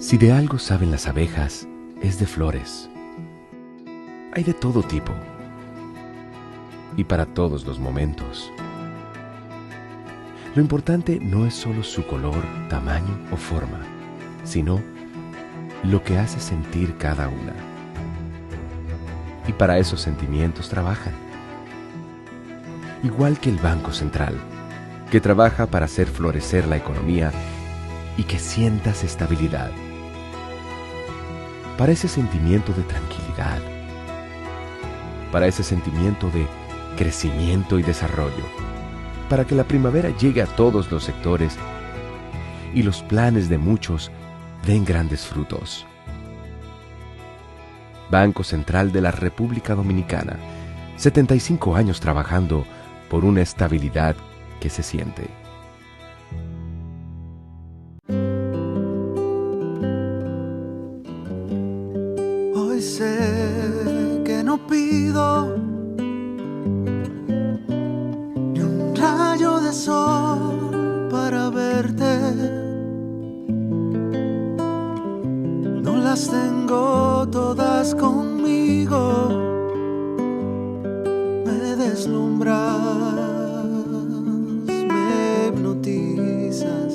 Si de algo saben las abejas, es de flores. Hay de todo tipo y para todos los momentos. Lo importante no es solo su color, tamaño o forma, sino lo que hace sentir cada una. Y para esos sentimientos trabajan. Igual que el Banco Central, que trabaja para hacer florecer la economía y que sientas estabilidad. Para ese sentimiento de tranquilidad. Para ese sentimiento de crecimiento y desarrollo. Para que la primavera llegue a todos los sectores y los planes de muchos den grandes frutos. Banco Central de la República Dominicana, 75 años trabajando por una estabilidad que se siente. Hoy sé que no pido ni un rayo de sol para verte. No las tengo todas conmigo. Me deslumbras, me hipnotizas.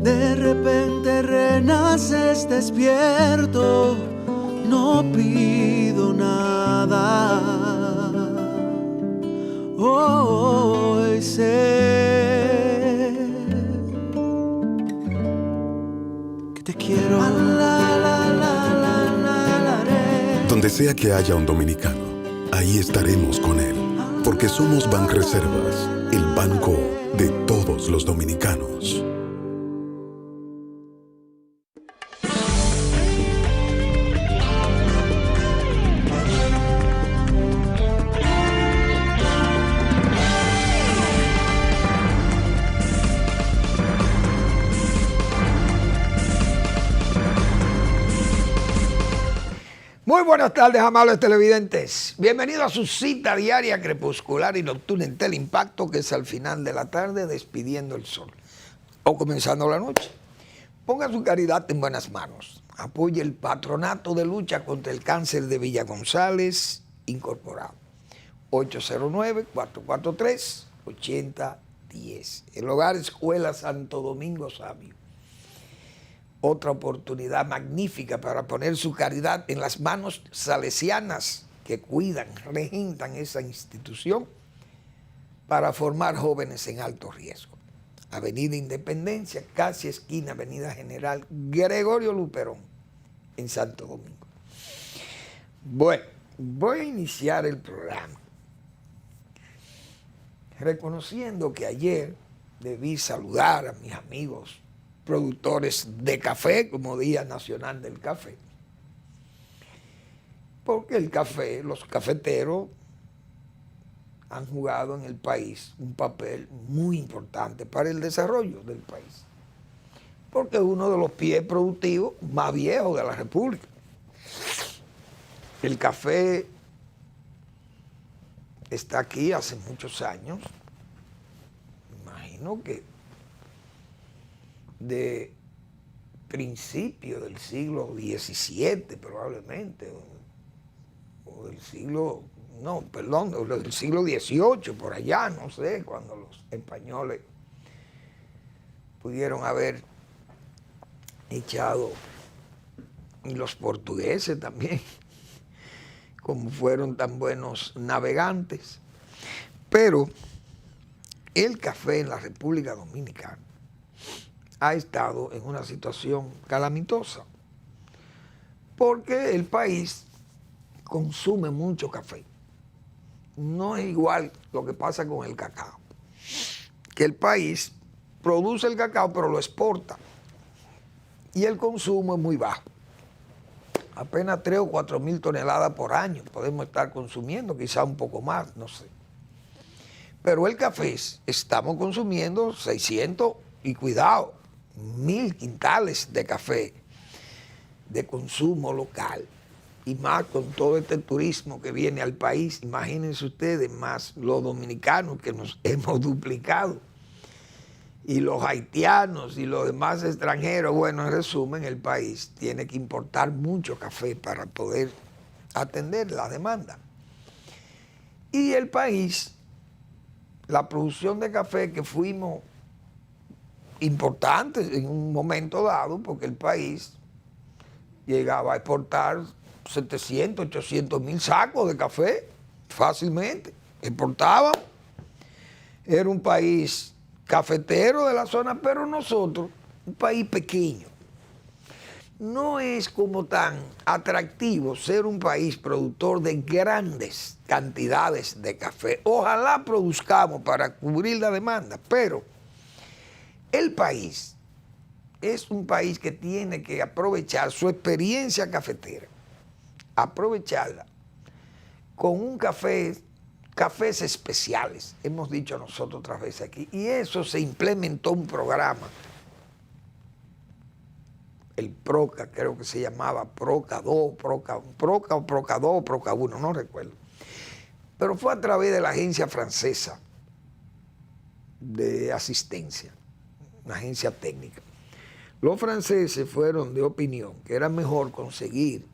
De repente renaces despierto. No pido nada. Hoy sé que te quiero. Donde sea que haya un dominicano, ahí estaremos con él, porque somos Banreservas, el banco de todos los dominicanos. Muy buenas tardes, amables televidentes. Bienvenidos a su cita diaria crepuscular y nocturna en Teleimpacto, que es al final de la tarde despidiendo el sol o comenzando la noche. Ponga su caridad en buenas manos. Apoye el Patronato de Lucha contra el Cáncer de Villa González, incorporado. 809-443-8010. El Hogar Escuela Santo Domingo Sabio. Otra oportunidad magnífica para poner su caridad en las manos salesianas que cuidan, regentan esa institución para formar jóvenes en alto riesgo. Avenida Independencia, casi esquina Avenida General Gregorio Luperón, en Santo Domingo. Bueno, voy a iniciar el programa reconociendo que ayer debí saludar a mis amigos productores de café, como Día Nacional del Café. Porque el café, los cafeteros han jugado en el país un papel muy importante para el desarrollo del país. Porque es uno de los pies productivos más viejos de la República. El café está aquí hace muchos años. Me imagino que de principio del siglo XVII probablemente, o del siglo, no, perdón, del siglo XVIII, por allá, no sé, cuando los españoles pudieron haber echado, y los portugueses también, como fueron tan buenos navegantes. Pero el café en la República Dominicana ha estado en una situación calamitosa, porque el país consume mucho café. No es igual lo que pasa con el cacao, que el país produce el cacao pero lo exporta y el consumo es muy bajo. Apenas 3 o 4 mil toneladas por año podemos estar consumiendo, quizá un poco más, no sé. Pero el café estamos consumiendo 600 y cuidado, 1000 quintales de café de consumo local, y más con todo este turismo que viene al país. Imagínense ustedes, más los dominicanos que nos hemos duplicado y los haitianos y los demás extranjeros, bueno, en resumen, el país tiene que importar mucho café para poder atender la demanda. Y el país, la producción de café que fuimos importantes en un momento dado, porque el país llegaba a exportar 700, 800 mil sacos de café fácilmente, exportábamos. Era un país cafetero de la zona, pero nosotros, un país pequeño, no es como tan atractivo ser un país productor de grandes cantidades de café. Ojalá produzcamos para cubrir la demanda, pero el país es un país que tiene que aprovechar su experiencia cafetera, aprovecharla con un cafés especiales, hemos dicho nosotros otras veces aquí, y eso se implementó un programa, el PROCA, creo que se llamaba PROCA 2, PROCA 2, PROCA 1, no recuerdo, pero fue a través de la agencia francesa de asistencia, una agencia técnica. Los franceses fueron de opinión que era mejor conseguir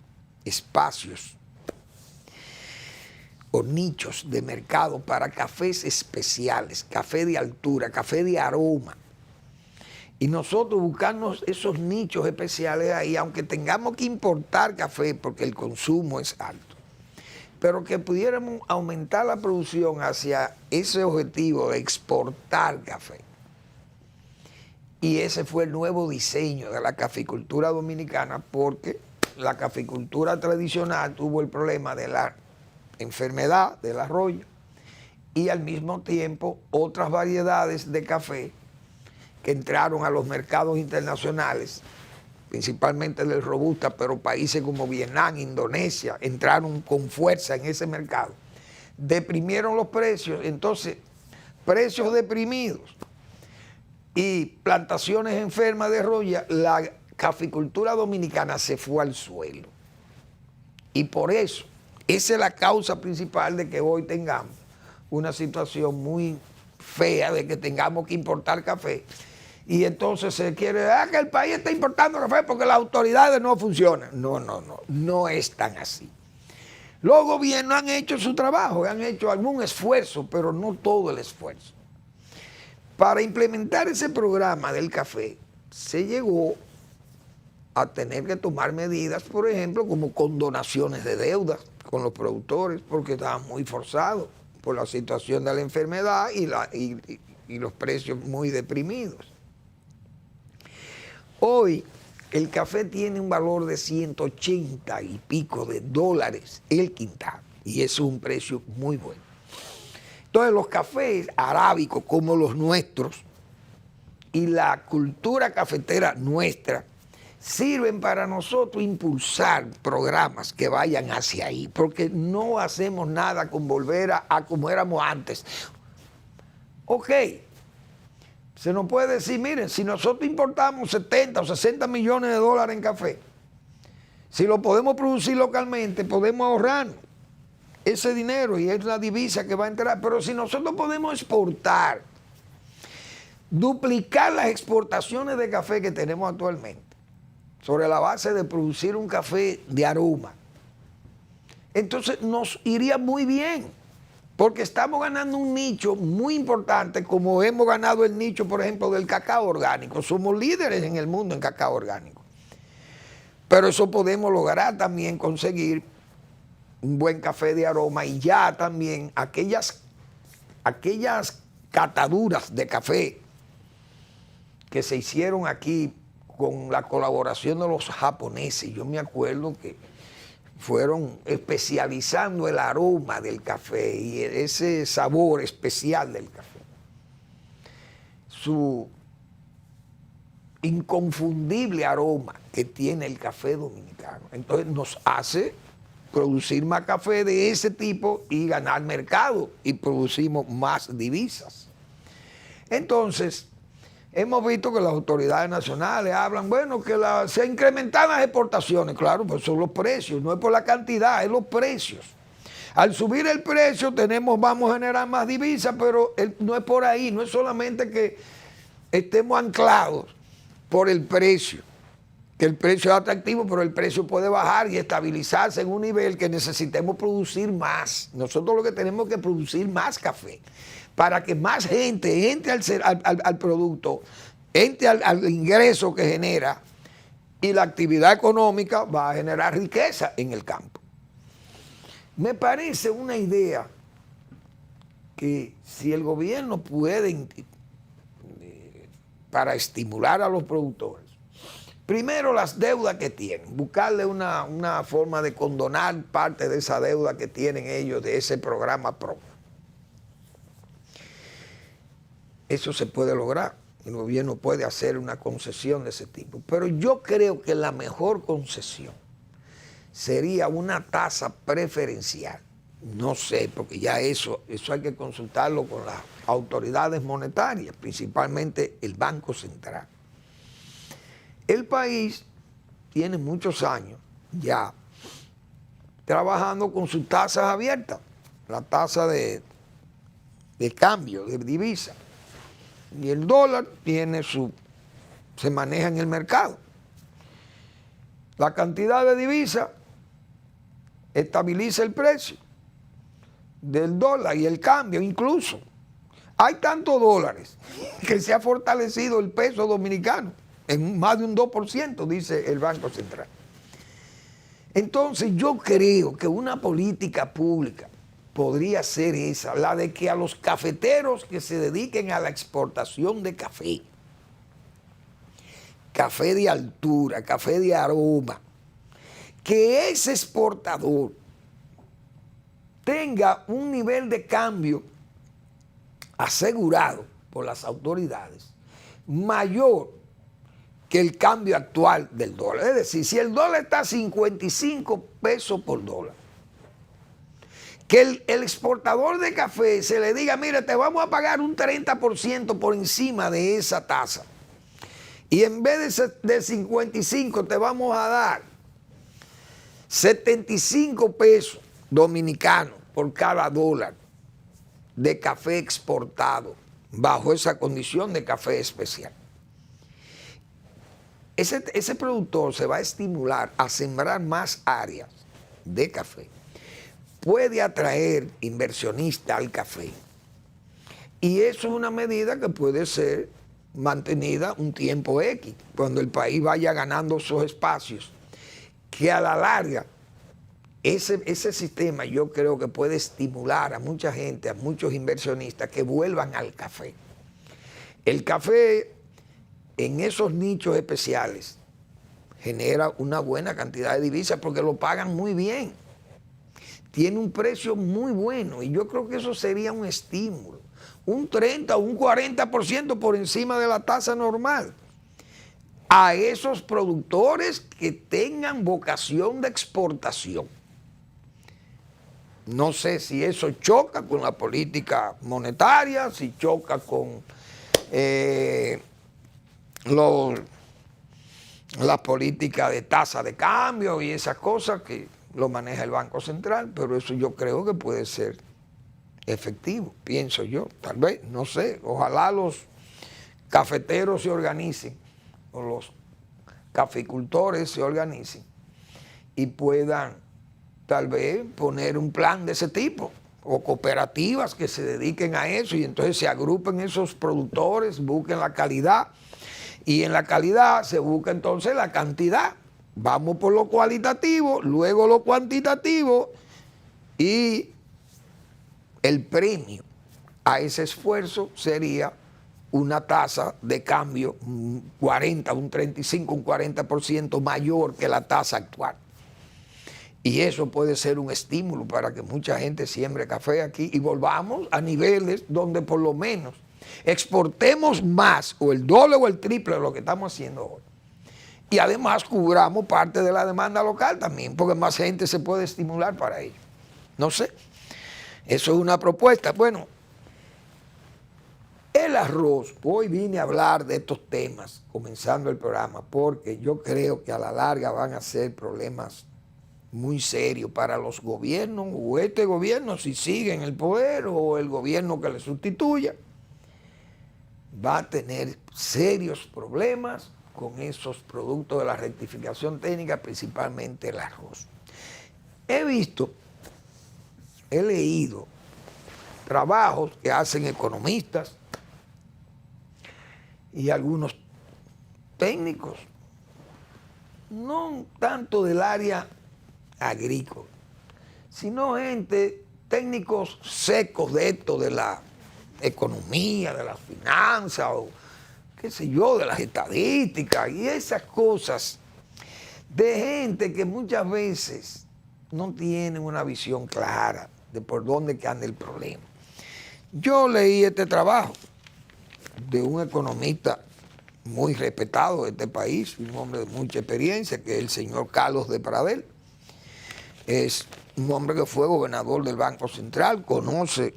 espacios o nichos de mercado para cafés especiales, café de altura, café de aroma. Y nosotros buscarnos esos nichos especiales ahí, aunque tengamos que importar café porque el consumo es alto, pero que pudiéramos aumentar la producción hacia ese objetivo de exportar café. Y ese fue el nuevo diseño de la caficultura dominicana, porque la caficultura tradicional tuvo el problema de la enfermedad del arroyo y al mismo tiempo otras variedades de café que entraron a los mercados internacionales, principalmente del robusta, pero países como Vietnam, Indonesia, entraron con fuerza en ese mercado, deprimieron los precios. Entonces, precios deprimidos y plantaciones enfermas de roya, la caficultura dominicana se fue al suelo. Y por eso, esa es la causa principal de que hoy tengamos una situación muy fea de que tengamos que importar café. Y entonces se quiere, que el país está importando café porque las autoridades no funcionan. No es tan así. Los gobiernos han hecho su trabajo, han hecho algún esfuerzo, pero no todo el esfuerzo. Para implementar ese programa del café, se llegó a tener que tomar medidas, por ejemplo, como condonaciones de deudas con los productores, porque estaban muy forzados por la situación de la enfermedad y los precios muy deprimidos. Hoy el café tiene un valor de 180 y pico de dólares el quintal, y eso es un precio muy bueno. Entonces los cafés arábicos como los nuestros y la cultura cafetera nuestra sirven para nosotros impulsar programas que vayan hacia ahí, porque no hacemos nada con volver a como éramos antes. Ok, se nos puede decir, miren, si nosotros importamos 70 o 60 millones de dólares en café, si lo podemos producir localmente, podemos ahorrarnos ese dinero y es la divisa que va a entrar. Pero si nosotros podemos exportar, duplicar las exportaciones de café que tenemos actualmente, sobre la base de producir un café de aroma, entonces nos iría muy bien, porque estamos ganando un nicho muy importante, como hemos ganado el nicho, por ejemplo, del cacao orgánico. Somos líderes en el mundo en cacao orgánico. Pero eso podemos lograr también conseguir un buen café de aroma, y ya también aquellas cataduras de café que se hicieron aquí con la colaboración de los japoneses. Yo me acuerdo que fueron especializando el aroma del café y ese sabor especial del café. Su inconfundible aroma que tiene el café dominicano. Entonces nos hace producir más café de ese tipo y ganar mercado, y producimos más divisas. Entonces, hemos visto que las autoridades nacionales hablan, bueno, que se incrementan las exportaciones. Claro, pues son los precios, no es por la cantidad, es los precios. Al subir el precio vamos a generar más divisas, pero no es por ahí, no es solamente que estemos anclados por el precio, que el precio es atractivo, pero el precio puede bajar y estabilizarse en un nivel que necesitemos producir más. Nosotros lo que tenemos que producir más café para que más gente entre al producto, entre al ingreso que genera, y la actividad económica va a generar riqueza en el campo. Me parece una idea que si el gobierno puede, para estimular a los productores, primero las deudas que tienen, buscarle una forma de condonar parte de esa deuda que tienen ellos de ese programa PRO. Eso se puede lograr. El gobierno puede hacer una concesión de ese tipo. Pero yo creo que la mejor concesión sería una tasa preferencial. No sé, porque ya eso hay que consultarlo con las autoridades monetarias, principalmente el Banco Central. El país tiene muchos años ya trabajando con sus tasas abiertas, la tasa de cambio, de divisa. Y el dólar se maneja en el mercado. La cantidad de divisa estabiliza el precio del dólar y el cambio incluso. Hay tantos dólares que se ha fortalecido el peso dominicano en más de un 2%, dice el Banco Central. Entonces yo creo que una política pública podría ser esa, la de que a los cafeteros que se dediquen a la exportación de café, café de altura, café de aroma, que ese exportador tenga un nivel de cambio asegurado por las autoridades mayor que el cambio actual del dólar. Es decir, si el dólar está a 55 pesos por dólar, que el exportador de café se le diga, mire, te vamos a pagar un 30% por encima de esa tasa. Y en vez de 55 te vamos a dar 75 pesos dominicanos por cada dólar de café exportado, bajo esa condición de café especial. Ese productor se va a estimular a sembrar más áreas de café. Puede atraer inversionistas al café. Y eso es una medida que puede ser mantenida un tiempo X, cuando el país vaya ganando esos espacios, que a la larga ese sistema yo creo que puede estimular a mucha gente, a muchos inversionistas que vuelvan al café. El café en esos nichos especiales genera una buena cantidad de divisas porque lo pagan muy bien. Tiene un precio muy bueno y yo creo que eso sería un estímulo, un 30 o un 40% por encima de la tasa normal a esos productores que tengan vocación de exportación. No sé si eso choca con la política monetaria, si choca con la política de tasa de cambio y esas cosas que lo maneja el Banco Central, pero eso yo creo que puede ser efectivo, pienso yo, tal vez, no sé, ojalá los cafeteros se organicen, o los caficultores se organicen y puedan tal vez poner un plan de ese tipo, o cooperativas que se dediquen a eso y entonces se agrupen esos productores, busquen la calidad y en la calidad se busca entonces la cantidad. Vamos por lo cualitativo, luego lo cuantitativo y el premio a ese esfuerzo sería una tasa de cambio un 40, un 35, un 40% mayor que la tasa actual. Y eso puede ser un estímulo para que mucha gente siembre café aquí y volvamos a niveles donde por lo menos exportemos más o el doble o el triple de lo que estamos haciendo hoy. Y además cubramos parte de la demanda local también, porque más gente se puede estimular para ello. No sé, eso es una propuesta. Bueno, el arroz, hoy vine a hablar de estos temas, comenzando el programa, porque yo creo que a la larga van a ser problemas muy serios para los gobiernos, o este gobierno si sigue en el poder, o el gobierno que le sustituya. va a tener serios problemas con esos productos de la rectificación técnica, principalmente el arroz. He leído trabajos que hacen economistas y algunos técnicos, no tanto del área agrícola, sino técnicos secos de esto, de la economía, de las finanzas, o qué sé yo, de las estadísticas y esas cosas, de gente que muchas veces no tienen una visión clara de por dónde que anda el problema. Yo leí este trabajo de un economista muy respetado de este país, un hombre de mucha experiencia, que es el señor Carlos de Pradel. Es un hombre que fue gobernador del Banco Central, conoce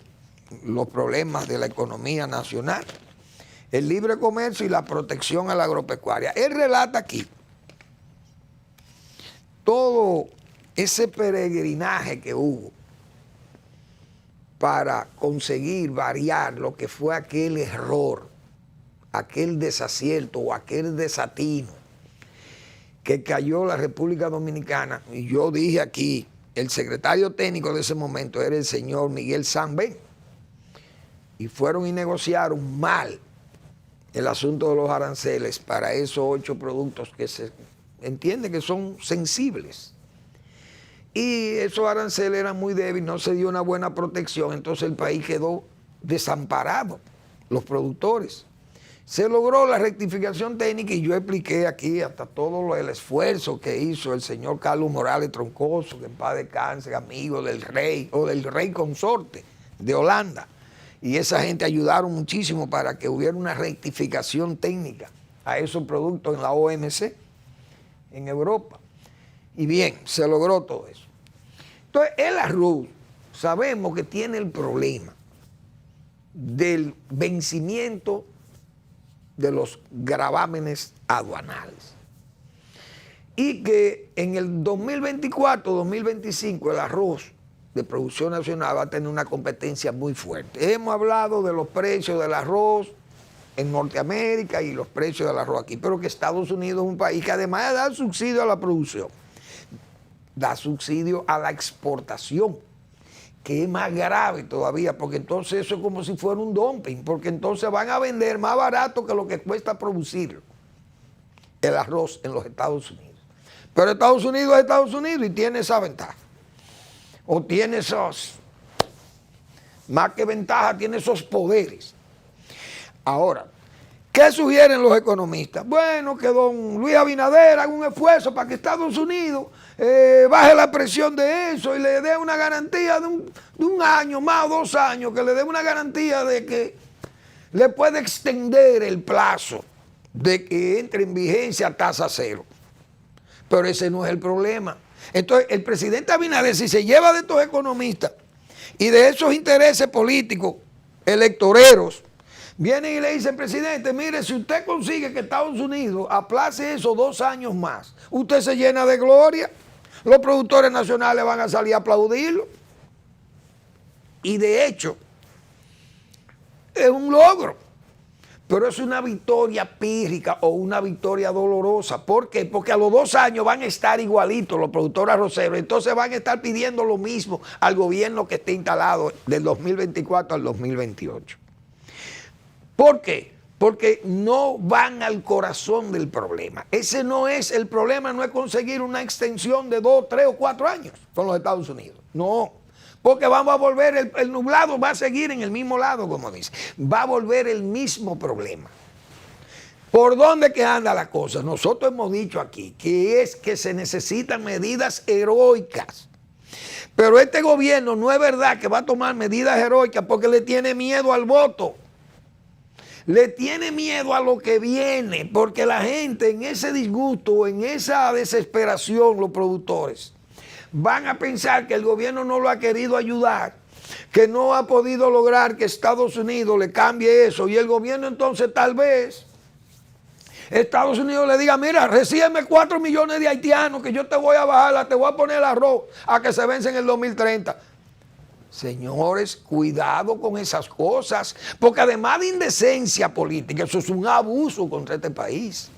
los problemas de la economía nacional, el libre comercio y la protección a la agropecuaria. Él relata aquí todo ese peregrinaje que hubo para conseguir variar lo que fue aquel error, aquel desacierto o aquel desatino que cayó la República Dominicana. Y yo dije aquí, el secretario técnico de ese momento era el señor Miguel Sanbén, y fueron y negociaron mal el asunto de los aranceles para esos 8 productos que se entiende que son sensibles. Y esos aranceles eran muy débiles, no se dio una buena protección, entonces el país quedó desamparado, los productores. Se logró la rectificación técnica y yo expliqué aquí hasta todo el esfuerzo que hizo el señor Carlos Morales Troncoso, que en paz descanse, amigo del rey o del rey consorte de Holanda. Y esa gente ayudaron muchísimo para que hubiera una rectificación técnica a esos productos en la OMC, en Europa. Y bien, se logró todo eso. Entonces, el arroz, sabemos que tiene el problema del vencimiento de los gravámenes aduanales. Y que en el 2024-2025 el arroz de producción nacional va a tener una competencia muy fuerte. Hemos hablado de los precios del arroz en Norteamérica y los precios del arroz aquí, pero que Estados Unidos es un país que además de dar subsidio a la producción, da subsidio a la exportación, que es más grave todavía, porque entonces eso es como si fuera un dumping, porque entonces van a vender más barato que lo que cuesta producirlo, el arroz en los Estados Unidos. Pero Estados Unidos es Estados Unidos y tiene esa ventaja. O tiene esos, más que ventaja, tiene esos poderes. Ahora, ¿qué sugieren los economistas? Bueno, que don Luis Abinader haga un esfuerzo para que Estados Unidos baje la presión de eso y le dé una garantía de un año más o 2 años, que le dé una garantía de que le puede extender el plazo de que entre en vigencia tasa cero. Pero ese no es el problema. Entonces, el presidente Abinader, si se lleva de estos economistas y de esos intereses políticos, electoreros, vienen y le dicen, presidente, mire, si usted consigue que Estados Unidos aplace eso 2 años más, usted se llena de gloria, los productores nacionales van a salir a aplaudirlo. Y de hecho, es un logro, pero es una victoria pírrica o una victoria dolorosa. ¿Por qué? Porque a los 2 años van a estar igualitos los productores arroceros, entonces van a estar pidiendo lo mismo al gobierno que esté instalado del 2024 al 2028. ¿Por qué? Porque no van al corazón del problema. Ese no es el problema, no es conseguir una extensión de 2, 3 o 4 años con los Estados Unidos. No, porque vamos a volver, el nublado va a seguir en el mismo lado, como dice. Va a volver el mismo problema. ¿Por dónde que anda la cosa? Nosotros hemos dicho aquí que es que se necesitan medidas heroicas. Pero este gobierno no es verdad que va a tomar medidas heroicas porque le tiene miedo al voto. Le tiene miedo a lo que viene, porque la gente en ese disgusto, en esa desesperación, los productores, van a pensar que el gobierno no lo ha querido ayudar, que no ha podido lograr que Estados Unidos le cambie eso, y el gobierno entonces tal vez, Estados Unidos le diga, mira, recíbeme 4 millones de haitianos que yo te voy a bajar, te voy a poner el arroz a que se vence en el 2030. Señores, cuidado con esas cosas, porque además de indecencia política, eso es un abuso contra este país.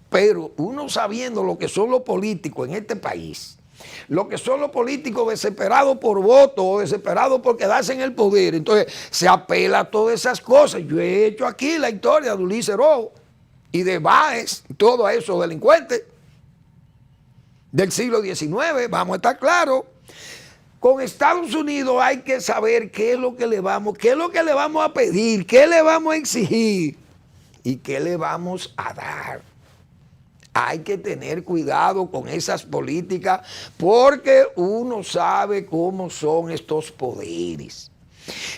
Pero uno sabiendo lo que son los políticos en este país, lo que son los políticos desesperados por voto o desesperados por quedarse en el poder, entonces se apela a todas esas cosas. Yo he hecho aquí la historia de Ulises Rojo y de Báez, todos esos delincuentes del siglo XIX, vamos a estar claros. Con Estados Unidos hay que saber qué es lo que le vamos a pedir, qué le vamos a exigir y qué le vamos a dar. Hay que tener cuidado con esas políticas porque uno sabe cómo son estos poderes.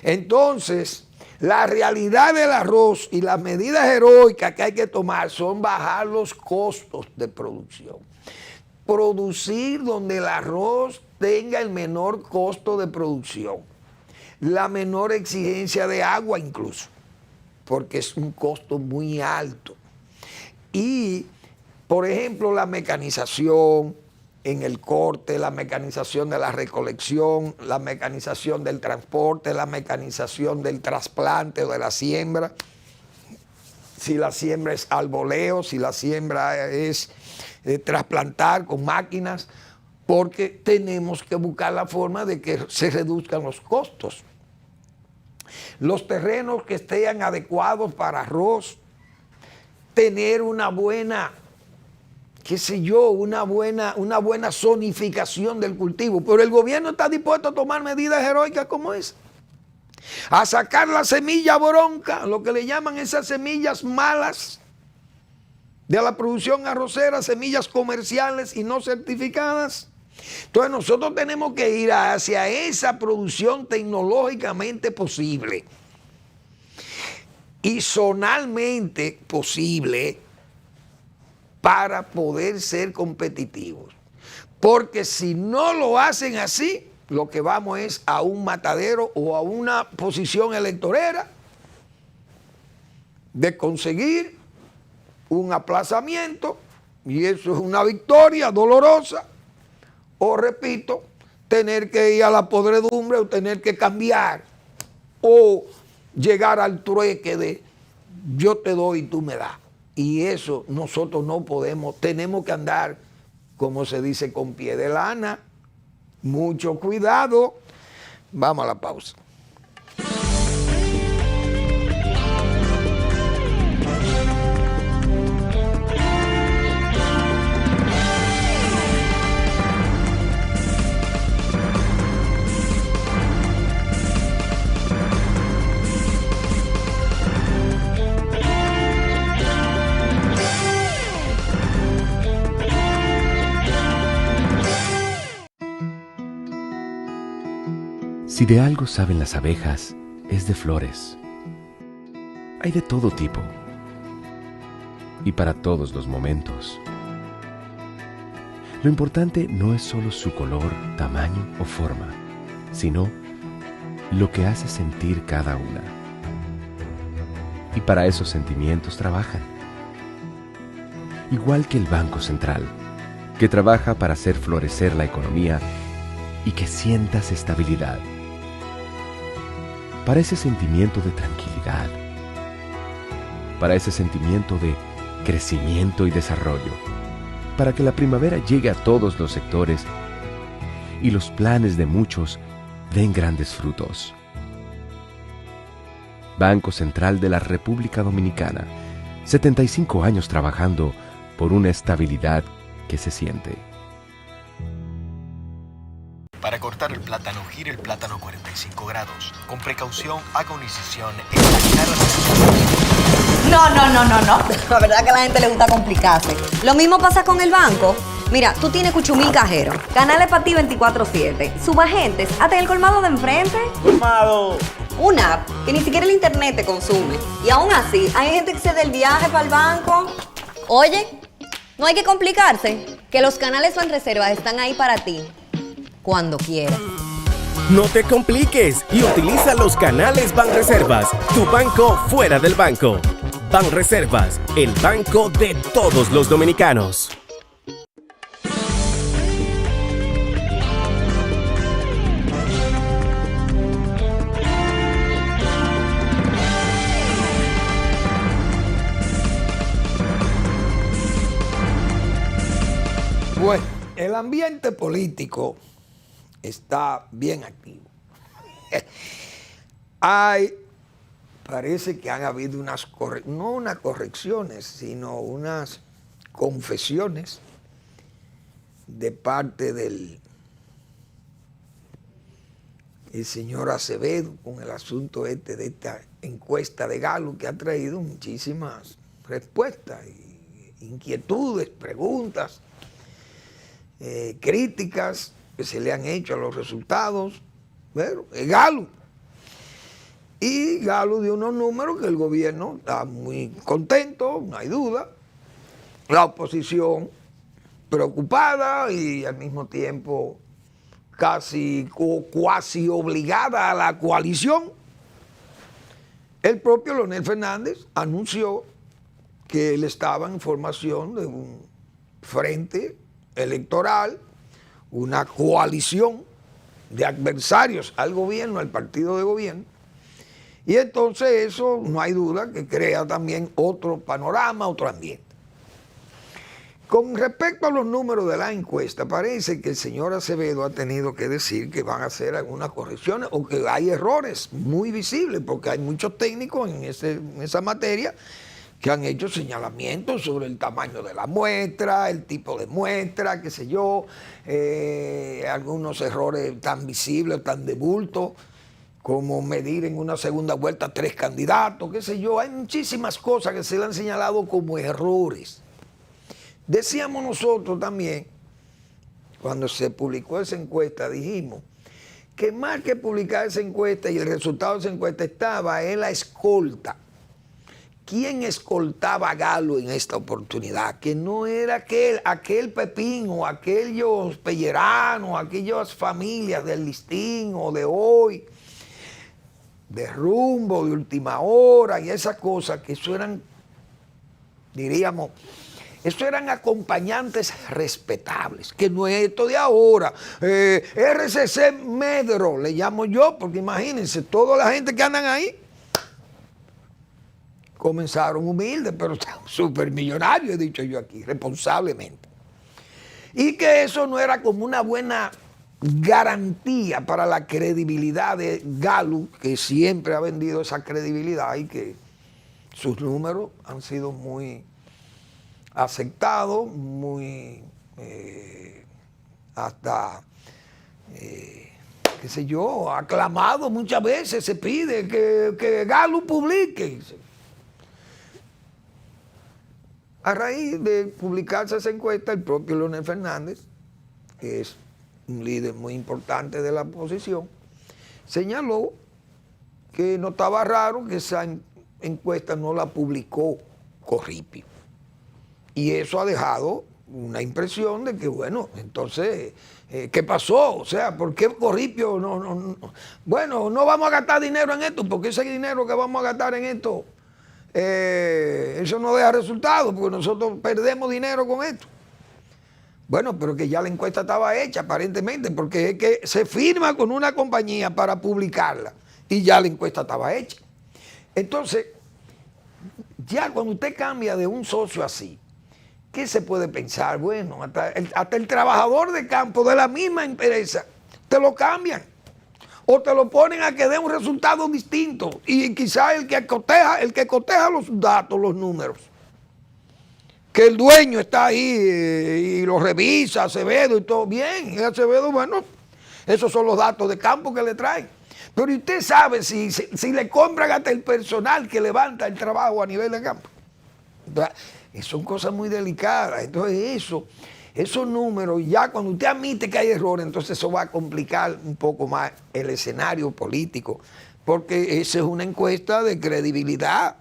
Entonces, la realidad del arroz y las medidas heroicas que hay que tomar son bajar los costos de producción. Producir donde el arroz tenga el menor costo de producción, la menor exigencia de agua incluso, porque es un costo muy alto. Y, por ejemplo, la mecanización en el corte, la mecanización de la recolección, la mecanización del transporte, la mecanización del trasplante o de la siembra, si la siembra es al voleo, si la siembra es trasplantar con máquinas, porque tenemos que buscar la forma de que se reduzcan los costos. Los terrenos que estén adecuados para arroz, tener una buena, qué sé yo, una buena zonificación del cultivo. Pero el gobierno está dispuesto a tomar medidas heroicas como esa. A sacar la semilla bronca, lo que le llaman esas semillas malas de la producción arrocera, semillas comerciales y no certificadas. Entonces nosotros tenemos que ir hacia esa producción tecnológicamente posible y zonalmente posible para poder ser competitivos. Porque si no lo hacen así, lo que vamos es a un matadero o a una posición electorera de conseguir un aplazamiento, y eso es una victoria dolorosa, o repito, tener que ir a la podredumbre o tener que cambiar o llegar al trueque de yo te doy y tú me das. Y eso nosotros no podemos, tenemos que andar, como se dice, con pie de lana. Mucho cuidado. Vamos a la pausa. Si de algo saben las abejas, es de flores. Hay de todo tipo y para todos los momentos. Lo importante no es solo su color, tamaño o forma, sino lo que hace sentir cada una. Y para esos sentimientos trabajan. Igual que el Banco Central, que trabaja para hacer florecer la economía y que sientas estabilidad. Para ese sentimiento de tranquilidad, para ese sentimiento de crecimiento y desarrollo, para que la primavera llegue a todos los sectores y los planes de muchos den grandes frutos. Banco Central de la República Dominicana, 75 años trabajando por una estabilidad que se siente. Para cortar el plátano, gire el plátano 45 grados. Con precaución, haga una incisión en la cara. No. La verdad que a la gente le gusta complicarse. Lo mismo pasa con el banco. Mira, tú tienes Cuchumil Cajero, canales para ti 24/7, subagentes, hasta el colmado de enfrente. ¡Colmado! Una app que ni siquiera el internet te consume. Y aún así, hay gente que se da el viaje para el banco. Oye, no hay que complicarse, que los canales Banreservas están ahí para ti. Cuando quieras. No te compliques y utiliza los canales Banreservas, tu banco fuera del banco. Banreservas, el banco de todos los dominicanos. ambiente político está bien activo. Parece que han habido no unas correcciones, sino unas confesiones de parte del señor Acevedo con el asunto de esta encuesta de Gallup, que ha traído muchísimas respuestas, inquietudes, preguntas, críticas que se le han hecho a los resultados. Pero es Gallup. Y Gallup dio unos números que el gobierno está muy contento, no hay duda. La oposición preocupada y al mismo tiempo casi obligada a la coalición. El propio Leonel Fernández anunció que él estaba en formación de un frente electoral, una coalición de adversarios al gobierno, al partido de gobierno. Y entonces eso, no hay duda, que crea también otro panorama, otro ambiente. Con respecto a los números de la encuesta, parece que el señor Acevedo ha tenido que decir que van a hacer algunas correcciones o que hay errores muy visibles, porque hay muchos técnicos en esa materia que han hecho señalamientos sobre el tamaño de la muestra, el tipo de muestra, qué sé yo, algunos errores tan visibles, tan de bulto, como medir en una segunda vuelta 3 candidatos, qué sé yo. Hay muchísimas cosas que se le han señalado como errores. Decíamos nosotros también, cuando se publicó esa encuesta, dijimos que más que publicar esa encuesta y el resultado de esa encuesta estaba en la escolta. ¿Quién escoltaba a Gallup en esta oportunidad? Que no era aquel Pepín o aquellos pelleranos, aquellas familias del Listín o de Hoy, de Rumbo, de Última Hora y esas cosas, que eso eran, diríamos, eso eran acompañantes respetables, que no es esto de ahora. RCC Medro, le llamo yo, porque imagínense, toda la gente que andan ahí comenzaron humildes, pero súper millonarios, he dicho yo aquí, responsablemente. Y que eso no era como una buena garantía para la credibilidad de Gallup, que siempre ha vendido esa credibilidad y que sus números han sido muy aceptado, muy hasta, qué sé yo, aclamado muchas veces. Se pide que Gallup publique. A raíz de publicarse esa encuesta, el propio Leonel Fernández, que es un líder muy importante de la oposición, señaló que no estaba raro que esa encuesta no la publicó Corripio. Y eso ha dejado una impresión de que, bueno, entonces, ¿qué pasó? O sea, ¿por qué Corripio bueno, no vamos a gastar dinero en esto, porque ese dinero que vamos a gastar en esto, eso no deja resultados, porque nosotros perdemos dinero con esto? Bueno, pero que ya la encuesta estaba hecha, aparentemente, porque es que se firma con una compañía para publicarla y ya la encuesta estaba hecha. Entonces, ya cuando usted cambia de un socio así, ¿qué se puede pensar? Bueno, hasta el trabajador de campo de la misma empresa te lo cambian o te lo ponen a que dé un resultado distinto, y quizás el que coteja los datos, los números, que el dueño está ahí y lo revisa, Acevedo y todo bien, y Acevedo, bueno, esos son los datos de campo que le traen. Pero usted sabe si le compran hasta el personal que levanta el trabajo a nivel de campo. Entonces, son cosas muy delicadas. Entonces esos números, ya cuando usted admite que hay errores, entonces eso va a complicar un poco más el escenario político, porque esa es una encuesta de credibilidad,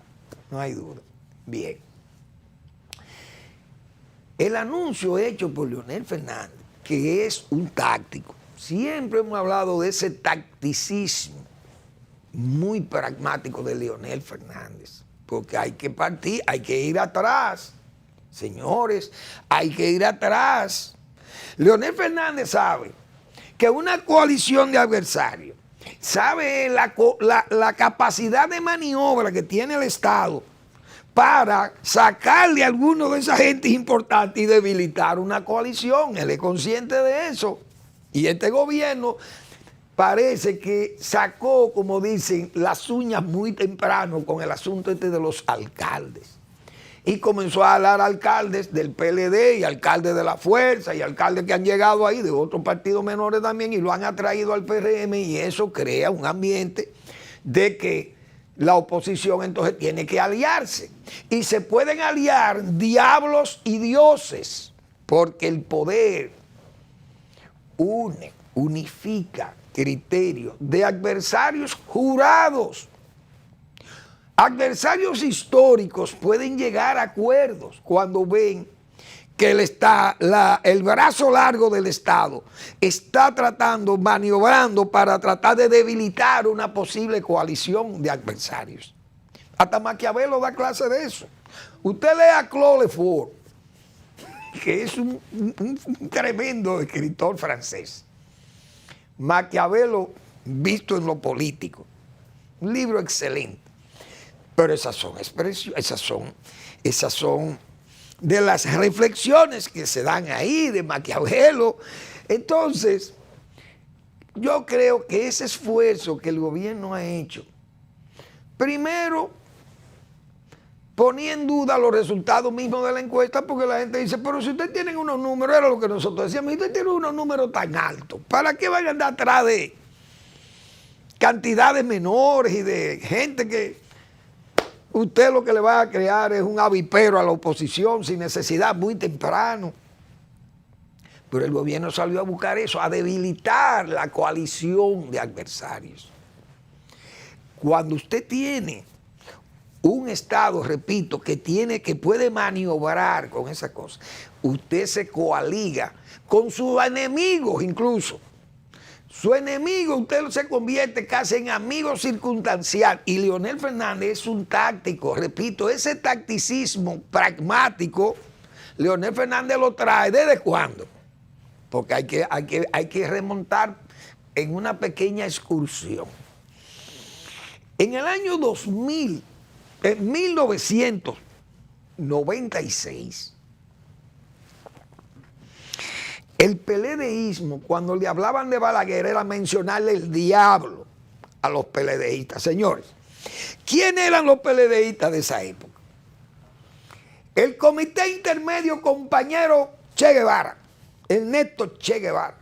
no hay duda. Bien. El anuncio hecho por Leonel Fernández, que es un táctico, siempre hemos hablado de ese tacticismo muy pragmático de Leonel Fernández, porque hay que partir, hay que ir atrás, señores, hay que ir atrás. Leonel Fernández sabe que una coalición de adversarios, sabe la capacidad de maniobra que tiene el Estado para sacarle a alguno de esa gente importante y debilitar una coalición. Él es consciente de eso. Y este gobierno parece que sacó, como dicen, las uñas muy temprano con el asunto este de los alcaldes. Y comenzó a hablar alcaldes del PLD y alcaldes de la Fuerza y alcaldes que han llegado ahí de otros partidos menores también y lo han atraído al PRM, y eso crea un ambiente de que la oposición entonces tiene que aliarse. Y se pueden aliar diablos y dioses, porque el poder unifica criterios de adversarios jurados. Adversarios históricos pueden llegar a acuerdos cuando ven que el brazo largo del Estado está maniobrando para tratar de debilitar una posible coalición de adversarios. Hasta Maquiavelo da clase de eso. Usted lea a Claude Lefort, que es un tremendo escritor francés. Maquiavelo visto en lo político. Un libro excelente. Pero esas son expresiones, esas son de las reflexiones que se dan ahí de Maquiavelo. Entonces, yo creo que ese esfuerzo que el gobierno ha hecho, primero, ponía en duda los resultados mismos de la encuesta, porque la gente dice, pero si ustedes tienen unos números, era lo que nosotros decíamos, si ustedes tienen unos números tan altos, ¿para qué van a andar atrás de cantidades menores y de gente que usted lo que le va a crear es un avipero a la oposición sin necesidad muy temprano? Pero el gobierno salió a buscar eso, a debilitar la coalición de adversarios. Cuando usted tiene un Estado, repito, que puede maniobrar con esa cosa, usted se coaliga con sus enemigos incluso. Su enemigo usted se convierte casi en amigo circunstancial, y Leonel Fernández es un táctico, repito, ese tacticismo pragmático, Leonel Fernández lo trae ¿desde cuándo? Porque hay que remontar en una pequeña excursión. En el año 2000, en 1996, el PLDismo, cuando le hablaban de Balaguer, era mencionarle el diablo a los PLDistas. Señores, ¿quiénes eran los PLDistas de esa época? El Comité Intermedio Compañero Che Guevara, Ernesto Che Guevara.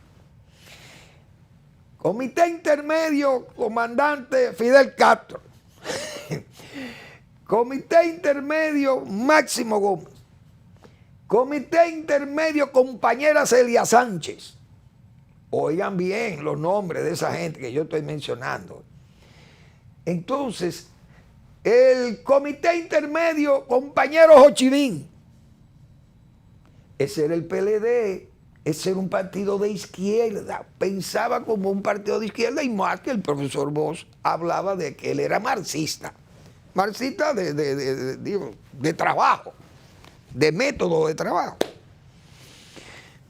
Comité Intermedio Comandante Fidel Castro. Comité Intermedio Máximo Gómez. Comité Intermedio Compañera Celia Sánchez. Oigan bien los nombres de esa gente que yo estoy mencionando. Entonces, el Comité Intermedio Compañero Jochivín. Ese era el PLD, ese era un partido de izquierda. Pensaba como un partido de izquierda, y más que el profesor Bosch hablaba de que él era marxista. Marxista de trabajo, de método de trabajo.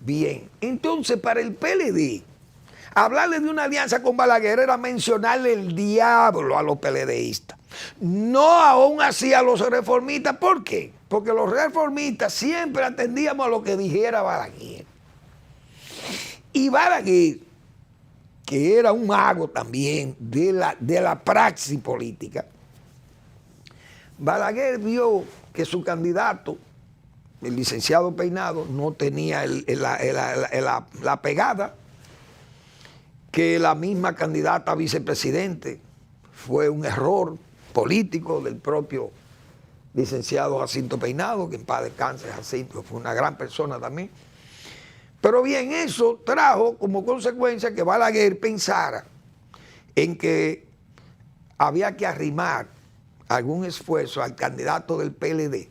Bien, entonces para el PLD, hablarle de una alianza con Balaguer era mencionarle el diablo a los PLDistas. No aún así a los reformistas. ¿Por qué? Porque los reformistas siempre atendíamos a lo que dijera Balaguer. Y Balaguer, que era un mago también de la praxis política, Balaguer vio que su candidato, el licenciado Peinado, no tenía la pegada, que la misma candidata a vicepresidente fue un error político del propio licenciado Jacinto Peinado, que en paz descanse Jacinto, fue una gran persona también. Pero bien, eso trajo como consecuencia que Balaguer pensara en que había que arrimar algún esfuerzo al candidato del PLD,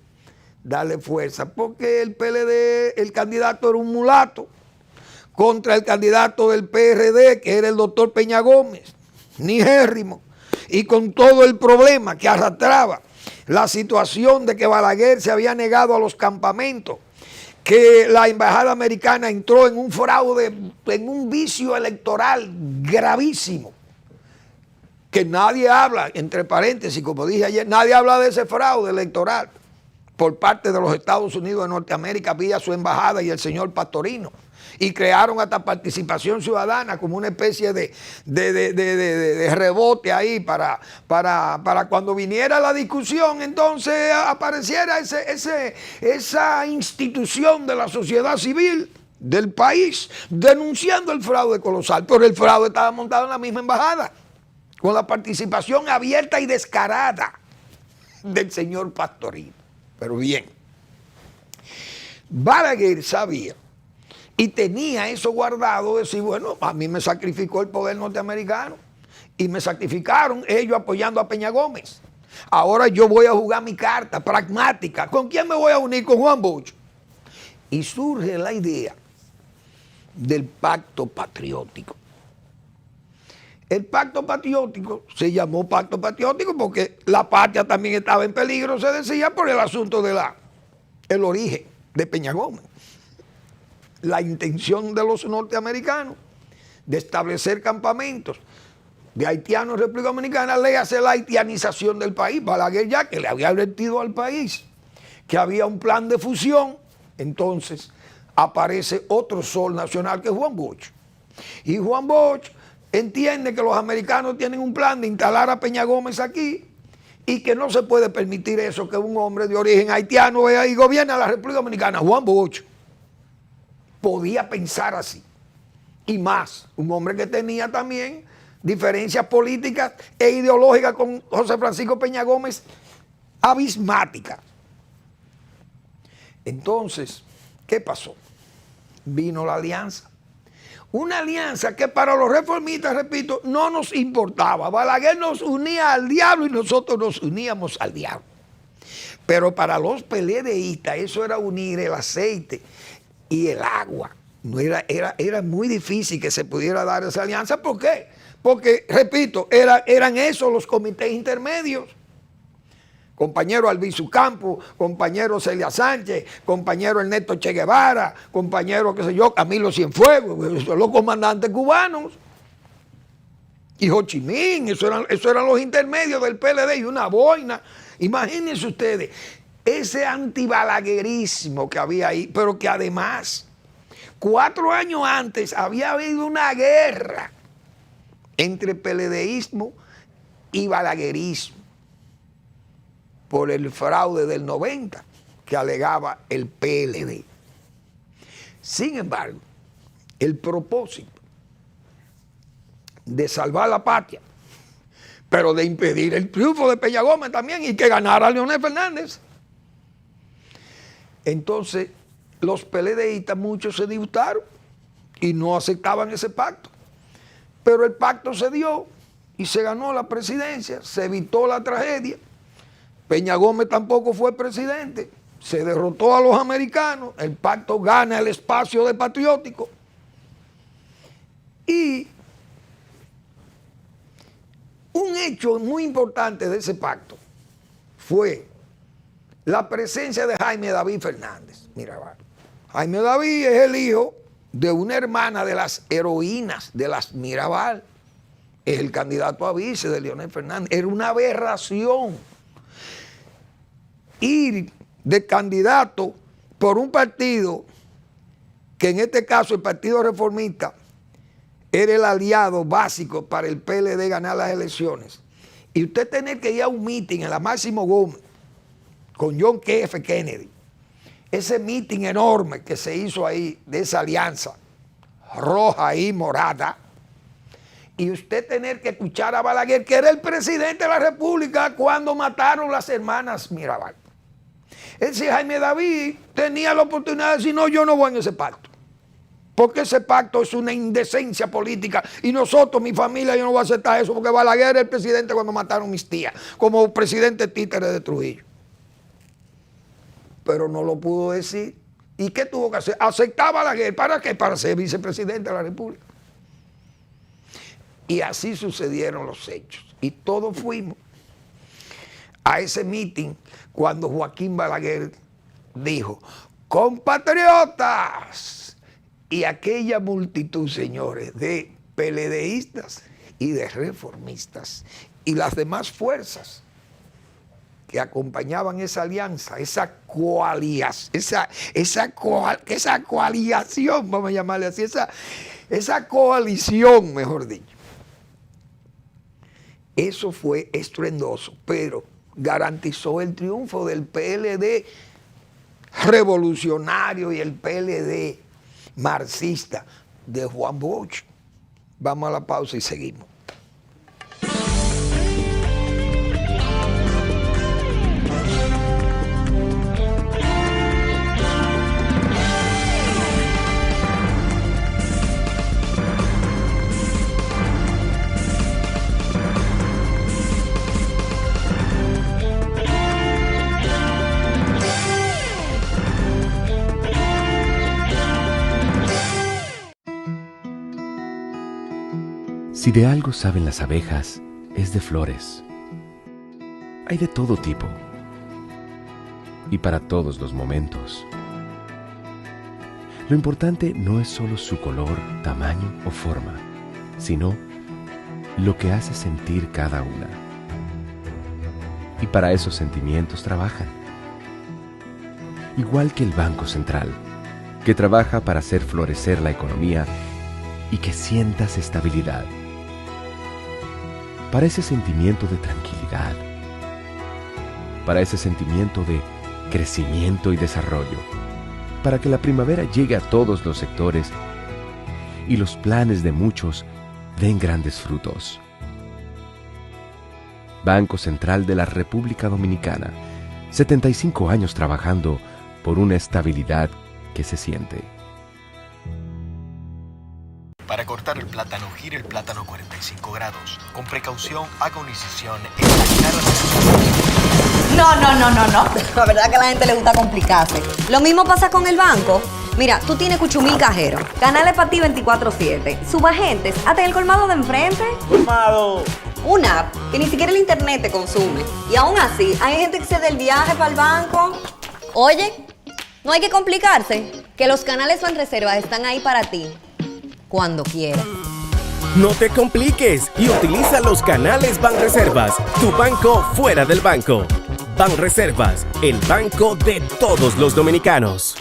darle fuerza, porque el PLD, el candidato era un mulato, contra el candidato del PRD, que era el doctor Peña Gómez, nigérrimo, y con todo el problema que arrastraba, la situación de que Balaguer se había negado a los campamentos, que la embajada americana entró en un fraude, en un vicio electoral gravísimo, que nadie habla, entre paréntesis, como dije ayer, nadie habla de ese fraude electoral, por parte de los Estados Unidos de Norteamérica vía su embajada y el señor Pastorino. Y crearon hasta participación ciudadana como una especie de rebote ahí para cuando viniera la discusión, entonces apareciera esa institución de la sociedad civil del país denunciando el fraude colosal. Pero el fraude estaba montado en la misma embajada, con la participación abierta y descarada del señor Pastorino. Pero bien, Balaguer sabía y tenía eso guardado, decir, bueno, a mí me sacrificó el poder norteamericano y me sacrificaron ellos apoyando a Peña Gómez. Ahora yo voy a jugar mi carta pragmática. ¿Con quién me voy a unir? Con Juan Bosch. Y surge la idea del pacto patriótico. El pacto patriótico se llamó pacto patriótico porque la patria también estaba en peligro, se decía, por el asunto de el origen de Peña Gómez. La intención de los norteamericanos de establecer campamentos de haitianos en República Dominicana le hace la haitianización del país. Balaguer, ya que le había advertido al país que había un plan de fusión, entonces aparece otro sol nacional que es Juan Bosch. Y Juan Bosch entiende que los americanos tienen un plan de instalar a Peña Gómez aquí y que no se puede permitir eso, que un hombre de origen haitiano vea y gobierne a la República Dominicana. Juan Bosch podía pensar así. Y más, un hombre que tenía también diferencias políticas e ideológicas con José Francisco Peña Gómez abismáticas. Entonces, ¿qué pasó? Vino la alianza. Una alianza que para los reformistas, repito, no nos importaba. Balaguer nos unía al diablo y nosotros nos uníamos al diablo. Pero para los PLDistas eso era unir el aceite y el agua. No era muy difícil que se pudiera dar esa alianza. ¿Por qué? Porque, repito, eran esos los comités intermedios. Compañero Albizu Campos, compañero Celia Sánchez, compañero Ernesto Che Guevara, compañero, qué sé yo, Camilo Cienfuegos, esos los comandantes cubanos. Y Ho Chi Minh, eso eran los intermedios del PLD y una boina. Imagínense ustedes, ese antibalaguerismo que había ahí, pero que además, 4 años antes había habido una guerra entre PLDismo y balaguerismo por el fraude del 90 que alegaba el PLD. Sin embargo, el propósito de salvar la patria, pero de impedir el triunfo de Peña Gómez también y que ganara Leonel Fernández. Entonces, los PLDistas muchos se disgustaron y no aceptaban ese pacto. Pero el pacto se dio y se ganó la presidencia, se evitó la tragedia. Peña Gómez tampoco fue presidente, se derrotó a los americanos, el pacto gana el espacio de patriótico. Y un hecho muy importante de ese pacto fue la presencia de Jaime David Fernández Mirabal. Jaime David es el hijo de una hermana de las heroínas de las Mirabal. Es el candidato a vice de Leonel Fernández. Era una aberración ir de candidato por un partido que en este caso el Partido Reformista era el aliado básico para el PLD ganar las elecciones. Y usted tener que ir a un meeting en la Máximo Gómez con John F. Kennedy. Ese meeting enorme que se hizo ahí de esa alianza roja y morada. Y usted tener que escuchar a Balaguer, que era el presidente de la República cuando mataron las hermanas Mirabal. Es decir, Jaime David tenía la oportunidad de decir, no, yo no voy en ese pacto. Porque ese pacto es una indecencia política. Y nosotros, mi familia, yo no voy a aceptar eso, porque Balaguer era el presidente cuando mataron a mis tías, como presidente títere de Trujillo. Pero no lo pudo decir. ¿Y qué tuvo que hacer? Aceptar a Balaguer. ¿Para qué? Para ser vicepresidente de la República. Y así sucedieron los hechos. Y todos fuimos a ese meeting cuando Joaquín Balaguer dijo, compatriotas, y aquella multitud, señores, de PLDistas y de reformistas y las demás fuerzas que acompañaban esa alianza, esa coalición, vamos a llamarle así, esa coalición, mejor dicho. Eso fue estruendoso, pero garantizó el triunfo del PLD revolucionario y el PLD marxista de Juan Bosch. Vamos a la pausa y seguimos. Si de algo saben las abejas, es de flores. Hay de todo tipo y para todos los momentos. Lo importante no es solo su color, tamaño o forma, sino lo que hace sentir cada una. Y para esos sentimientos trabajan. Igual que el Banco Central, que trabaja para hacer florecer la economía y que sientas estabilidad. Para ese sentimiento de tranquilidad, para ese sentimiento de crecimiento y desarrollo, para que la primavera llegue a todos los sectores y los planes de muchos den grandes frutos. Banco Central de la República Dominicana, 75 años trabajando por una estabilidad que se siente. Para cortar el plátano, gire el plátano 45 grados. Con precaución, haga una incisión en la cara de... No. La verdad que a la gente le gusta complicarse. Lo mismo pasa con el banco. Mira, tú tienes Cuchumil Cajero, canales para ti 24/7, subagentes, hasta el colmado de enfrente. ¡Colmado! Una app que ni siquiera el internet te consume. Y aún así, hay gente que se da el viaje para el banco. Oye, no hay que complicarse, que los canales Banreservas están ahí para ti, cuando quieras. No te compliques y utiliza los canales Banreservas, tu banco fuera del banco. Banreservas, el banco de todos los dominicanos.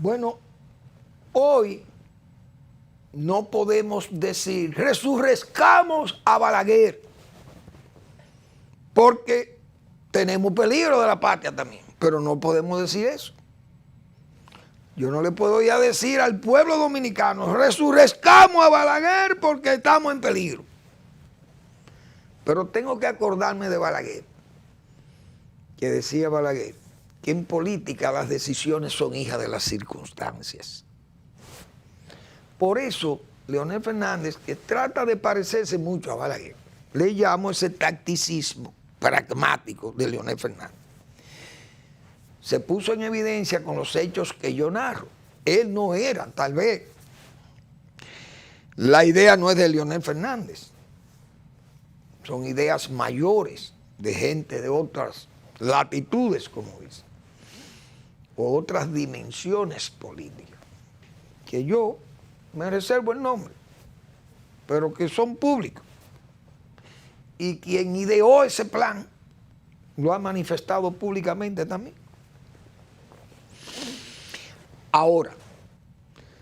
Bueno, hoy no podemos decir resurrezcamos a Balaguer, porque tenemos peligro de la patria también, pero no podemos decir eso. Yo no le puedo ya decir al pueblo dominicano resurrezcamos a Balaguer porque estamos en peligro. Pero tengo que acordarme de Balaguer, que decía Balaguer que en política las decisiones son hijas de las circunstancias. Por eso, Leonel Fernández, que trata de parecerse mucho a Balaguer, le llamo ese tacticismo pragmático de Leonel Fernández. Se puso en evidencia con los hechos que yo narro. Él no era, tal vez. La idea no es de Leonel Fernández. Son ideas mayores de gente de otras latitudes, como dice, o otras dimensiones políticas, que yo me reservo el nombre, pero que son públicos. Y quien ideó ese plan lo ha manifestado públicamente también. Ahora,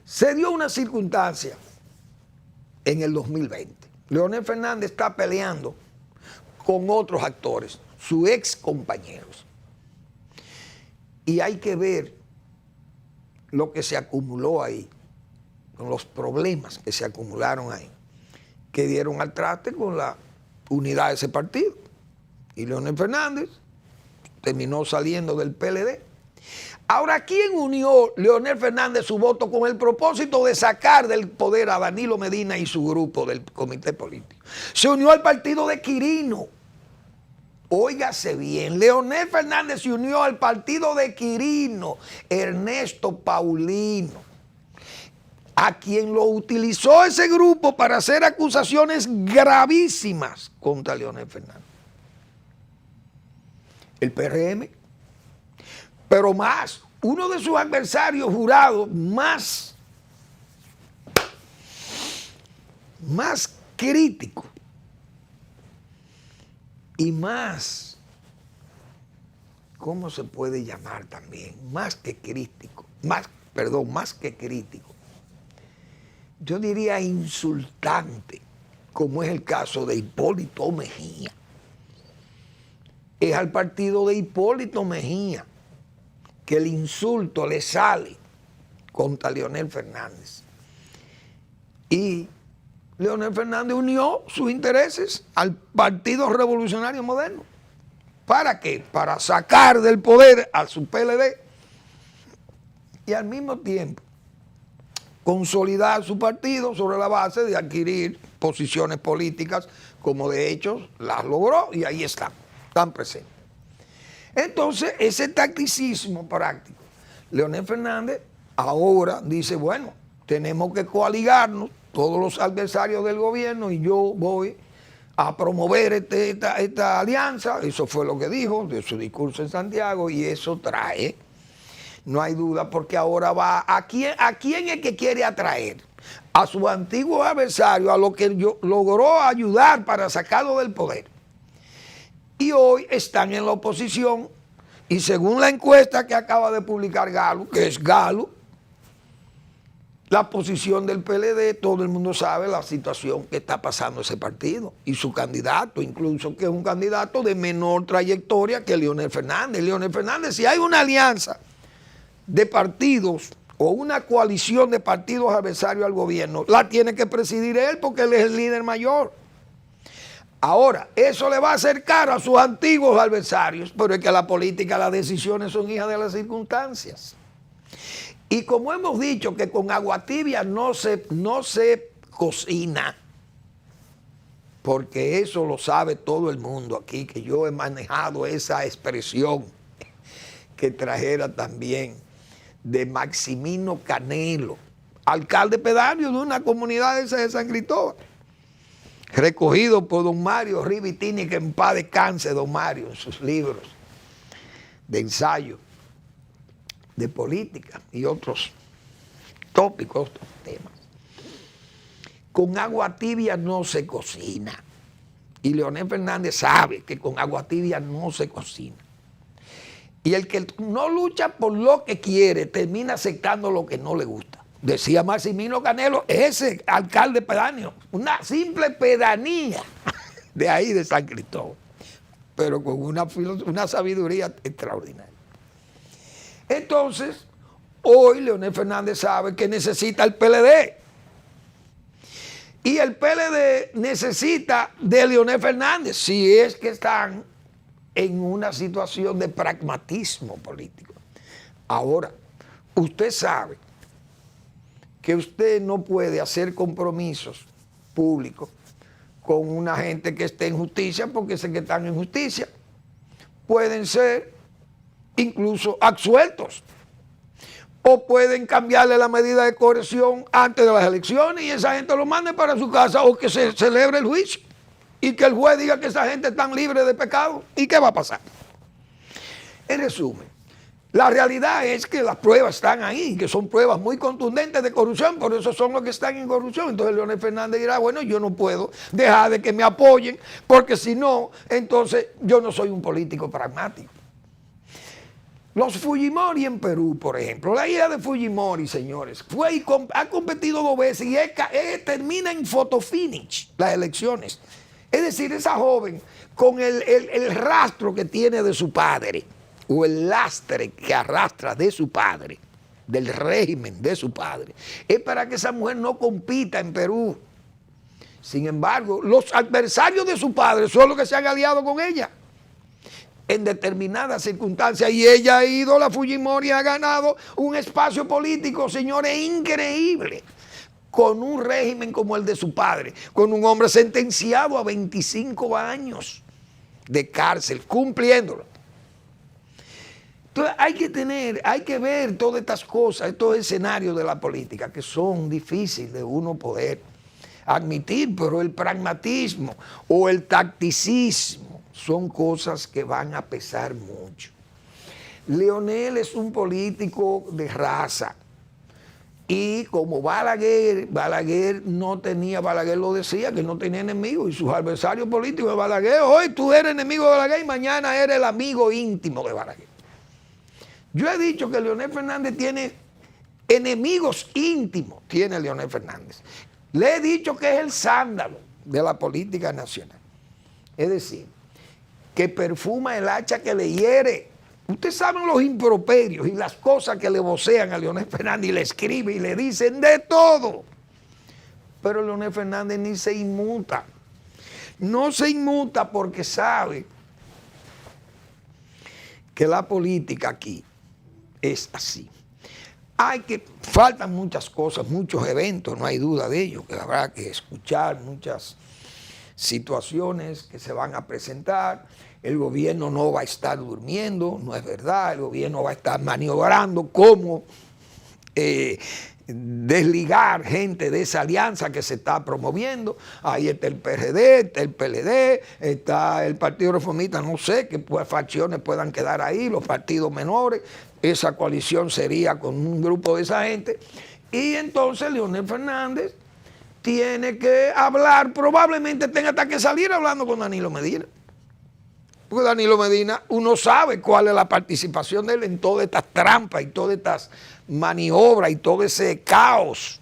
se dio una circunstancia en el 2020. Leonel Fernández está peleando con otros actores, sus ex compañeros. Y hay que ver lo que se acumuló ahí, con los problemas que se acumularon ahí, que dieron al traste con la unidad de ese partido. Y Leonel Fernández terminó saliendo del PLD. Ahora, ¿quién unió Leonel Fernández su voto con el propósito de sacar del poder a Danilo Medina y su grupo del comité político? Se unió al partido de Quirino. Óigase bien, Leonel Fernández se unió al partido de Quirino, Ernesto Paulino, a quien lo utilizó ese grupo para hacer acusaciones gravísimas contra Leonel Fernández. el PRM. Pero más, uno de sus adversarios jurados más crítico y más, ¿cómo se puede llamar también? Más que crítico, más que crítico. Yo diría insultante, como es el caso de Hipólito Mejía. Es al partido de Hipólito Mejía que el insulto le sale contra Leonel Fernández. Y Leonel Fernández unió sus intereses al Partido Revolucionario Moderno. ¿Para qué? Para sacar del poder a su PLD y al mismo tiempo consolidar su partido sobre la base de adquirir posiciones políticas, como de hecho las logró y ahí están presentes. Entonces, ese tacticismo práctico, Leonel Fernández ahora dice, bueno, tenemos que coaligarnos todos los adversarios del gobierno y yo voy a promover esta alianza. Eso fue lo que dijo de su discurso en Santiago y eso trae, no hay duda, porque ahora va, ¿a quién es que quiere atraer? A su antiguo adversario, a lo que logró ayudar para sacarlo del poder. Y hoy están en la oposición y según la encuesta que acaba de publicar Gallup, que es Gallup, la posición del PLD, todo el mundo sabe la situación que está pasando ese partido y su candidato, incluso que es un candidato de menor trayectoria que Leonel Fernández. Leonel Fernández, si hay una alianza de partidos o una coalición de partidos adversarios al gobierno, la tiene que presidir él porque él es el líder mayor. Ahora, eso le va a acercar a sus antiguos adversarios, pero es que la política, las decisiones son hijas de las circunstancias. Y como hemos dicho que con agua tibia no se cocina, porque eso lo sabe todo el mundo aquí, que yo he manejado esa expresión que trajera también de Maximino Canelo, alcalde pedáneo de una comunidad esa de San Cristóbal, recogido por don Mario Rivitini, que en paz descanse don Mario en sus libros de ensayo, de política y otros tópicos, otros temas. Con agua tibia no se cocina. Y Leonel Fernández sabe que con agua tibia no se cocina. Y el que no lucha por lo que quiere, termina aceptando lo que no le gusta. Decía Maximino Canelo, ese alcalde pedáneo, una simple pedanía de ahí de San Cristóbal, pero con una sabiduría extraordinaria. Entonces, hoy Leonel Fernández sabe que necesita el PLD. Y el PLD necesita de Leonel Fernández, si es que están en una situación de pragmatismo político. Ahora, usted sabe que usted no puede hacer compromisos públicos con una gente que esté en justicia, porque sé que están en justicia. Pueden ser incluso absueltos, o pueden cambiarle la medida de coerción antes de las elecciones y esa gente lo mande para su casa, o que se celebre el juicio y que el juez diga que esa gente está libre de pecado. ¿Y qué va a pasar? En resumen, la realidad es que las pruebas están ahí, que son pruebas muy contundentes de corrupción, por eso son los que están en corrupción. Entonces Leonel Fernández dirá, bueno, yo no puedo dejar de que me apoyen, porque si no, entonces yo no soy un político pragmático. Los Fujimori en Perú, por ejemplo, la hija de Fujimori, señores, fue y ha competido 2 veces y termina en photo finish las elecciones. Es decir, esa joven con el rastro que tiene de su padre, o el lastre que arrastra de su padre, del régimen de su padre, es para que esa mujer no compita en Perú. Sin embargo, los adversarios de su padre son los que se han aliado con ella en determinadas circunstancias, y ella ha ido, la Fujimori ha ganado un espacio político, señores, increíble, con un régimen como el de su padre, con un hombre sentenciado a 25 años de cárcel, cumpliéndolo. Entonces hay que ver todas estas cosas, estos escenarios de la política que son difíciles de uno poder admitir, pero el pragmatismo o el tacticismo son cosas que van a pesar mucho. Leonel es un político de raza. Y como Balaguer lo decía, que no tenía enemigos, y sus adversarios políticos de Balaguer, hoy tú eres enemigo de Balaguer y mañana eres el amigo íntimo de Balaguer. Yo he dicho que Leonel Fernández tiene enemigos íntimos, tiene Leonel Fernández. Le he dicho que es el sándalo de la política nacional. Es decir, que perfuma el hacha que le hiere. Ustedes saben los improperios y las cosas que le vocean a Leonel Fernández y le escriben y le dicen de todo. Pero Leonel Fernández ni se inmuta. No se inmuta porque sabe que la política aquí es así. Faltan muchas cosas, muchos eventos, no hay duda de ello, que habrá que escuchar muchas situaciones que se van a presentar. El gobierno no va a estar durmiendo, no es verdad, el gobierno va a estar maniobrando cómo desligar gente de esa alianza que se está promoviendo. Ahí está el PRD, está el PLD, está el Partido Reformista, no sé qué facciones puedan quedar ahí, los partidos menores. Esa coalición sería con un grupo de esa gente. Y entonces Leonel Fernández tiene que hablar, probablemente tenga hasta que salir hablando con Danilo Medina. Porque Danilo Medina, uno sabe cuál es la participación de él en todas estas trampas y todas estas maniobras y todo ese caos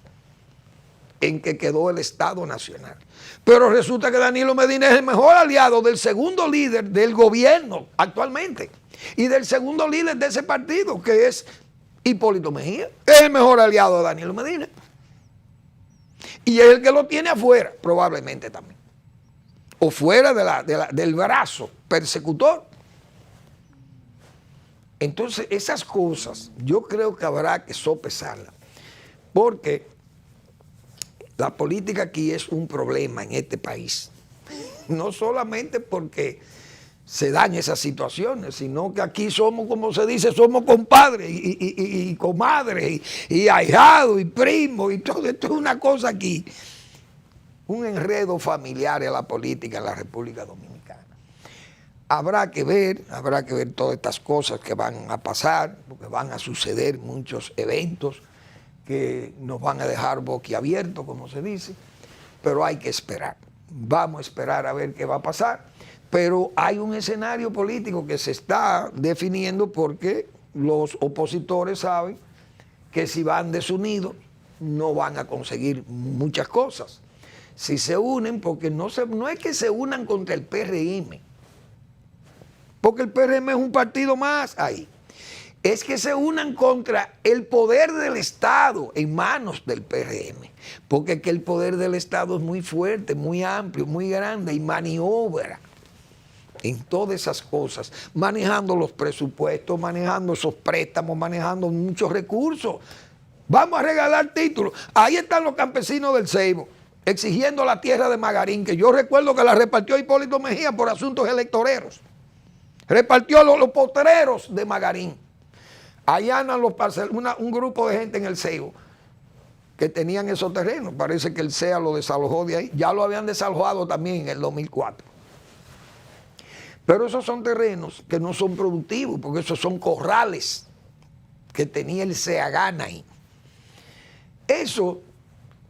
en que quedó el Estado Nacional. Pero resulta que Danilo Medina es el mejor aliado del segundo líder del gobierno actualmente y del segundo líder de ese partido, que es Hipólito Mejía. Es el mejor aliado de Danilo Medina. Y es el que lo tiene afuera, probablemente también. O fuera del brazo persecutor. Entonces, esas cosas yo creo que habrá que sopesarlas, porque la política aquí es un problema en este país. No solamente porque se dan esas situaciones, sino que aquí somos, como se dice, somos compadres y comadres y ahijados y primos y todo esto es una cosa aquí. Un enredo familiar en la política en la República Dominicana. Habrá que ver todas estas cosas que van a pasar, porque van a suceder muchos eventos que nos van a dejar boquiabiertos, como se dice, pero hay que esperar. Vamos a esperar a ver qué va a pasar, pero hay un escenario político que se está definiendo porque los opositores saben que si van desunidos no van a conseguir muchas cosas. Si se unen, porque no es que se unan contra el PRM, porque el PRM es un partido más ahí. Es que se unan contra el poder del Estado en manos del PRM, porque que el poder del Estado es muy fuerte, muy amplio, muy grande y maniobra en todas esas cosas, manejando los presupuestos, manejando esos préstamos, manejando muchos recursos. Vamos a regalar títulos. Ahí están los campesinos del Ceibo exigiendo la tierra de Magarín, que yo recuerdo que la repartió Hipólito Mejía por asuntos electoreros. Repartió los potreros de Magarín. Allá andan un grupo de gente en el Ceibo que tenían esos terrenos. Parece que el CEA lo desalojó de ahí. Ya lo habían desalojado también en el 2004. Pero esos son terrenos que no son productivos, porque esos son corrales que tenía el CEAGAN ahí. Eso,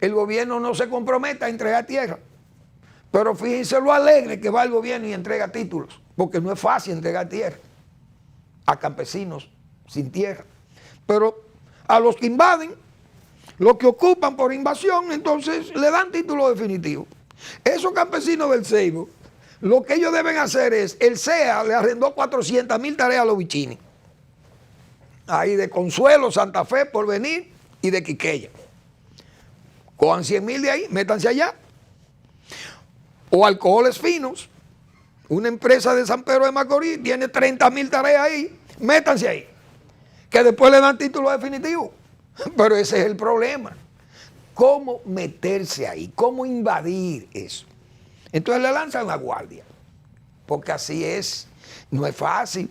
el gobierno no se compromete a entregar tierra. Pero fíjense lo alegre que va el gobierno y entrega títulos, porque no es fácil entregar tierra a campesinos sin tierra. Pero a los que invaden, los que ocupan por invasión, entonces le dan título definitivo. Esos campesinos del Ceibo, lo que ellos deben hacer es, el CEA le arrendó 400,000 tareas a los bichines. Ahí de Consuelo, Santa Fe, Porvenir y de Quiqueya. Cojan 100,000 de ahí, métanse allá. O Alcoholes Finos, una empresa de San Pedro de Macorís, tiene 30,000 tareas ahí, métanse ahí. Que después le dan título definitivo. Pero ese es el problema. ¿Cómo meterse ahí? ¿Cómo invadir eso? Entonces le lanzan la guardia. Porque así es. No es fácil.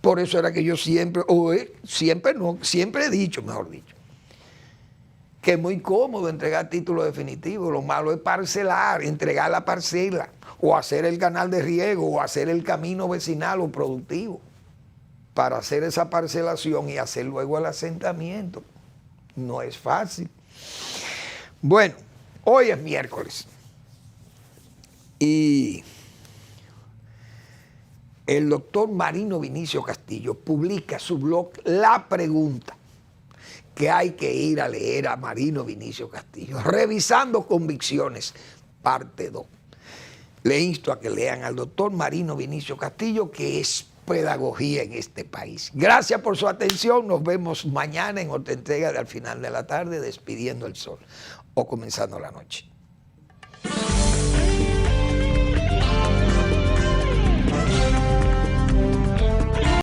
Por eso era que yo siempre he dicho, mejor dicho, que es muy cómodo entregar título definitivo. Lo malo es parcelar, entregar la parcela. o hacer el canal de riego, o hacer el camino vecinal o productivo, para hacer esa parcelación y hacer luego el asentamiento. No es fácil. Bueno, hoy es miércoles. Y el doctor Marino Vinicio Castillo publica su blog La Pregunta, que hay que ir a leer a Marino Vinicio Castillo, Revisando Convicciones, parte 2. Le insto a que lean al doctor Marino Vinicio Castillo, que es pedagogía en este país. Gracias por su atención. Nos vemos mañana en otra entrega de Al Final de la Tarde, Despidiendo el Sol o Comenzando la Noche.